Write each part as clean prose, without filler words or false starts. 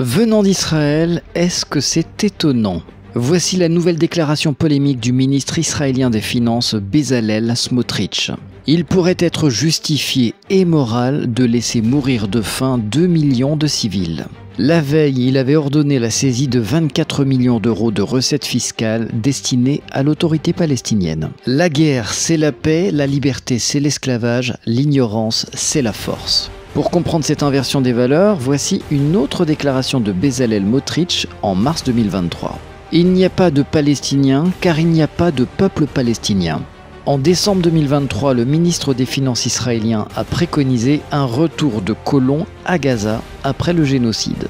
Venant d'Israël, est-ce que c'est étonnant? Voici la nouvelle déclaration polémique du ministre israélien des Finances Bezalel Smotrich. Il pourrait être justifié et moral de laisser mourir de faim 2 millions de civils. La veille, il avait ordonné la saisie de 24 millions d'euros de recettes fiscales destinées à l'autorité palestinienne. La guerre, c'est la paix, la liberté, c'est l'esclavage, l'ignorance, c'est la force. Pour comprendre cette inversion des valeurs, voici une autre déclaration de Bezalel Smotrich en mars 2023. Il n'y a pas de Palestiniens car il n'y a pas de peuple palestinien. En décembre 2023, le ministre des Finances israélien a préconisé un retour de colons à Gaza après le génocide.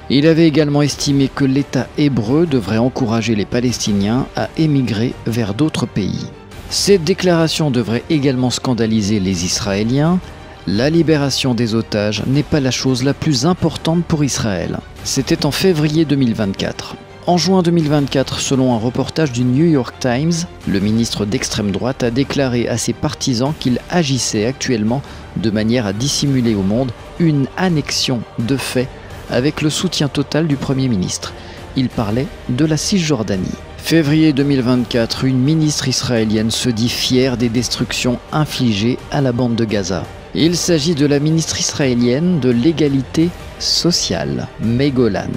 Il avait également estimé que l'État hébreu devrait encourager les Palestiniens à émigrer vers d'autres pays. Cette déclaration devrait également scandaliser les Israéliens. La libération des otages n'est pas la chose la plus importante pour Israël. C'était en février 2024. En juin 2024, selon un reportage du New York Times, le ministre d'extrême droite a déclaré à ses partisans qu'il agissait actuellement de manière à dissimuler au monde une annexion de fait avec le soutien total du Premier ministre. Il parlait de la Cisjordanie. Février 2024, une ministre israélienne se dit fière des destructions infligées à la bande de Gaza. Il s'agit de la ministre israélienne de l'égalité sociale, Mei Golan.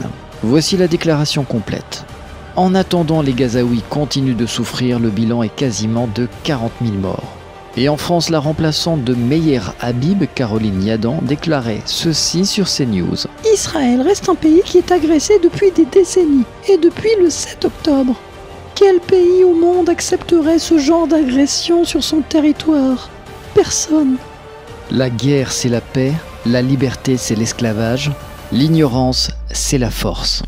Voici la déclaration complète. En attendant, les Gazaouis continuent de souffrir, le bilan est quasiment de 40 000 morts. Et en France, la remplaçante de Meyer Habib, Caroline Yadan, déclarait ceci sur CNews. Israël reste un pays qui est agressé depuis des décennies, et depuis le 7 octobre. Quel pays au monde accepterait ce genre d'agression sur son territoire? Personne. La guerre, c'est la paix, la liberté, c'est l'esclavage, l'ignorance, c'est la force.